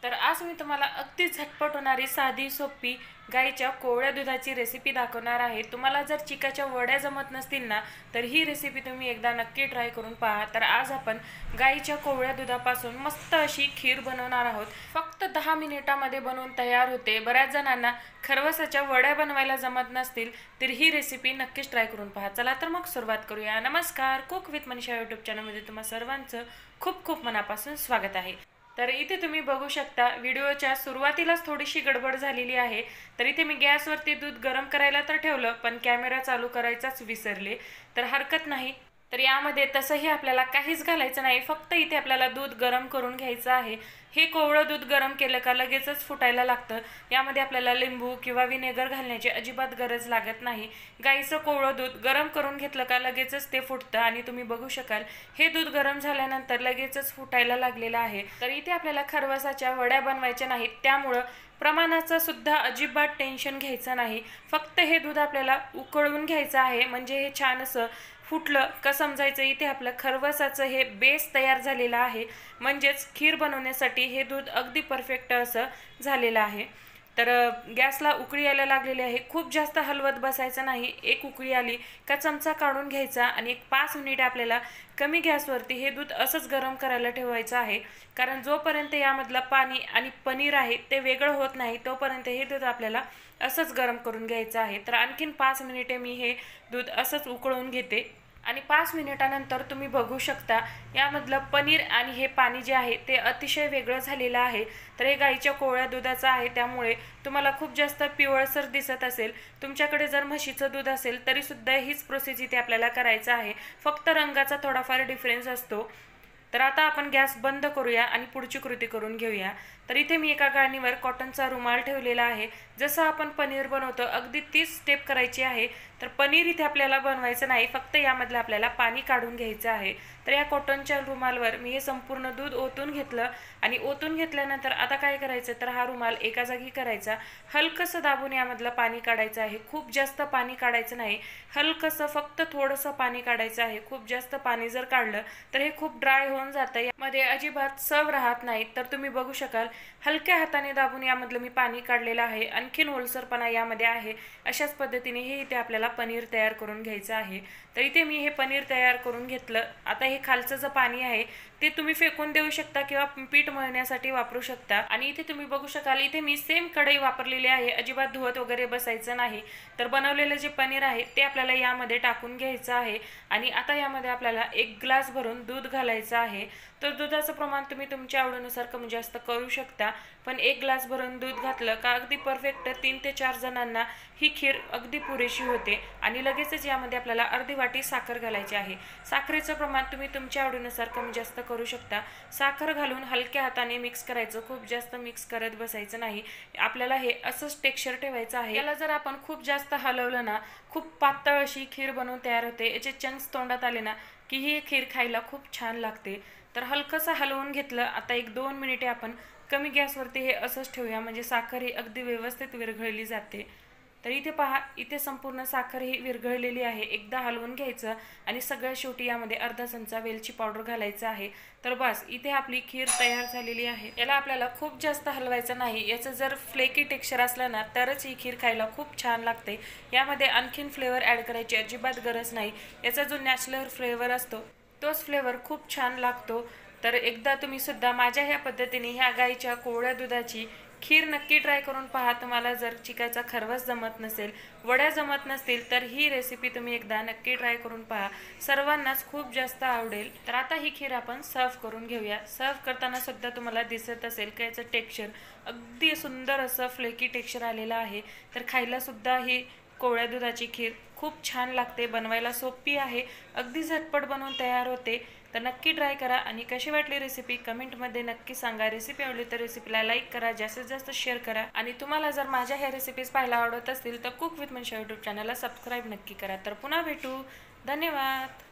तर आज मी तुम्हाला अगदी झटपट होणारी साधी सोपी गाईच्या कोवळ्या दुधाची रेसिपी दाखवणार आहे। तुम्हाला जर चिकाच्या वड्या जमत नसतील ना तर ही रेसिपी तुम्ही एकदा नक्की ट्राय करून पहा। तर आज आपण गाईच्या कोवळ्या दुधापासून मस्त अशी खीर बनवणार आहोत। फक्त 10 मिनिटांमध्ये बनवून तयार होते। बऱ्याच जणांना खरवसाच्या वड्या बनवायला जमत नसतील तर ही रेसिपी नक्कीच ट्राय करून पहा। चला तर मग सुरुवात करूया। नमस्कार, कुक विथ मनीषा यूट्यूब चॅनलमध्ये तुम्हा सर्वांचं खूप खूप मनापासून स्वागत आहे। तर इथे तुम्ही बघू शकता व्हिडिओच्या सुरुवातीलाच थोडीशी गडबड झालेली आहे। तर इथे मी गॅसवरती दूध गरम करायला तर ठेवलं पण कॅमेरा चालू करायचाच विसरले। तर हरकत नाही। तर यामध्ये तसंही आपल्याला काहीच घालायचं नाही, फक्त इथे आपल्याला दूध गरम करून घ्यायचं आहे। हे कोवळं दूध गरम केलं का लगेचच फुटायला लागतं। यामध्ये आपल्याला लिंबू किंवा विनेगर घालण्याची अजिबात गरज लागत नाही। गाईचं कोवळं दूध गरम करून घेतलं का लगेचच ते फुटतं आणि तुम्ही बघू शकाल हे दूध गरम झाल्यानंतर लगेचच फुटायला लागलेलं आहे। तर इथे आपल्याला खरवसाच्या वड्या बनवायच्या नाहीत, त्यामुळं प्रमाणाचं सुद्धा अजिबात टेन्शन घ्यायचं नाही। फक्त हे दूध आपल्याला उकळून घ्यायचं आहे, म्हणजे हे छान असं फुटलं का समजायचं इथे आपलं खरवसाचं हे बेस तयार झालेलं आहे। म्हणजेच खीर बनवण्यासाठी हे दूध अगदी परफेक्ट असं झालेलं आहे। तर गॅसला उकळी यायला लागलेली आहे। खूप जास्त हलवत बसायचं नाही। एक उकळी आली का चमचा काढून घ्यायचा आणि एक 5 मिनिट आपल्याला कमी गॅसवरती हे दूध असंच गरम करायला ठेवायचं आहे। कारण जोपर्यंत यामधलं पाणी आणि पनीर आहे ते वेगळं होत नाही तोपर्यंत हे दूध आपल्याला असंच गरम करून घ्यायचं आहे। तर आणखीन 5 मिनिटे मी हे दूध असंच उकळून घेते आणि 5 मिनिटानंतर तुम्ही बघू शकता यामधलं पनीर आणि हे पाणी जे आहे ते अतिशय वेगळं झालेलं आहे। तर हे गाईच्या कोवळ्या दुधाचं आहे, त्यामुळे तुम्हाला खूप जास्त पिवळसर दिसत असेल। तुमच्याकडे जर म्हशीचं दूध असेल तरी सुद्धा हीच प्रोसेस इथे आपल्याला करायचं आहे, फक्त रंगाचा थोडाफार डिफरन्स असतो। तर आता आपण गॅस बंद करूया आणि पुढची कृती करून घेऊया। तर इथे मी एका गाळणीवर कॉटनचा रुमाल ठेवलेला आहे। जसं आपण पनीर बनवतो अगदी तीच स्टेप करायची आहे। तर पनीर इथे आपल्याला बनवायचं नाही, फक्त यामधलं आपल्याला पाणी काढून घ्यायचं आहे। तर या कॉटनच्या रुमालवर मी हे संपूर्ण दूध ओतून घेतलं आणि ओतून घेतल्यानंतर आता काय करायचं तर हा रुमाल एका जागी करायचा, हलकंसं दाबून यामधलं पाणी काढायचं आहे। खूप जास्त पाणी काढायचं नाही, हलकंसं फक्त थोडंसं पाणी काढायचं आहे। खूप जास्त पाणी जर काढलं तर हे खूप ड्राय होऊन जातं, यामध्ये अजिबात चव राहत नाही। तर तुम्ही बघू शकाल हलक्या हाताने दाबून यामधलं मी पाणी काढलेलं आहे। आणखीन ओलसरपणा यामध्ये आहे। अशाच पद्धतीने हे इथे आपल्याला पनीर तयार करून घ्यायचं आहे। तर इथे मी हे पनीर तयार करून घेतलं। आता हे खालचं जे पाणी आहे ते तुम्ही फेकून देऊ शकता किंवा पीठ मळण्यासाठी वापरू शकता। आणि इथे तुम्ही बघू शकाल इथे मी सेम कढई वापरलेली आहे, अजिबात धुवत वगैरे बसायचं नाही। तर बनवलेलं जे पनीर आहे ते आपल्याला यामध्ये टाकून घ्यायचं आहे आणि आता यामध्ये आपल्याला 1 ग्लास भरून दूध घालायचं आहे। तर दुधाचं प्रमाण तुम्ही तुमच्या आवडीनुसार कमी जास्त करू शकता, पण 1 ग्लास भरून दूध घातलं का अगदी परफेक्ट 3 ते 4 जणांना ही खीर अगदी पुरेशी होते। आणि लगेचच यामध्ये आपल्याला अर्धी वाटी साखर घालायची आहे। साखरेचं प्रमाण तुम्ही तुमच्या आवडीनुसार कमी जास्त करू शकता। साखर घालून हलक्या हाताने मिक्स करायचं, खूप जास्त मिक्स करत बसायचं नाही। आपल्याला हे असंच टेक्स्चर ठेवायचं आहे। याला जर आपण खूप जास्त हलवलं ना खूप पातळ अशी खीर बनवून तयार होते। याचे चंक्स तोंडात आले ना की ही खीर खायला खूप छान लागते। तर हलकंसं हलवून घेतलं। आता 1-2 मिनिटे आपण कमी गॅसवरती हे असंच ठेवूया, म्हणजे साखर ही अगदी व्यवस्थित विरघळली जाते। तर इथे पहा, इथे संपूर्ण साखर ही विरघळलेली आहे। एकदा हलवून घ्यायचं आणि सगळ्यात शेवटी यामध्ये अर्धा चमचा वेलची पावडर घालायचं आहे। तर बस इथे आपली खीर तयार झालेली आहे। याला आपल्याला खूप जास्त हलवायचं नाही, याचं जर फ्लेकी टेक्स्चर असलं ना तरच ही खीर खायला खूप छान लागते। यामध्ये आणखीन फ्लेवर ॲड करायची अजिबात गरज नाही। याचा जो नॅचरल फ्लेवर असतो तोच फ्लेवर खूप छान लागतो। तर एकदा तुम्ही सुद्धा माझ्या ह्या पद्धतीने ह्या गाईच्या कोवळ्या दुधाची खीर नक्की ट्राय करून पहा। तुम्हाला जर चिकाचा खरवस जमत नसेल, वड्या जमत नसतील तर ही रेसिपी तुम्ही एकदा नक्की ट्राय करून पहा, सर्वांनाच खूप जास्त आवडेल। तर आता ही खीर आपण सर्व करून घेऊया। सर्व करताना सुद्धा तुम्हाला दिसत असेल की याचं टेक्स्चर अगदी सुंदर असं फ्लेकी टेक्स्चर आलेलं आहे। तर खायला सुद्धा ही कोवळ्या दुधाची खीर खूप छान लागते, बनवायला सोपी आहे, अगदी झटपट बनवून तयार होते। तर नक्की ट्राय करा आणि कशी वाटली रेसिपी कमेंटमध्ये नक्की सांगा। रेसिपी आवडली तर रेसिपीला लाईक करा, जास्तीत जास्त शेअर करा आणि तुम्हाला जर माझ्या ह्या रेसिपीज पाहायला आवडत असतील तर कुक विथ मनीषा यूट्यूब चॅनलला सबस्क्राईब नक्की करा। तर पुन्हा भेटू, धन्यवाद।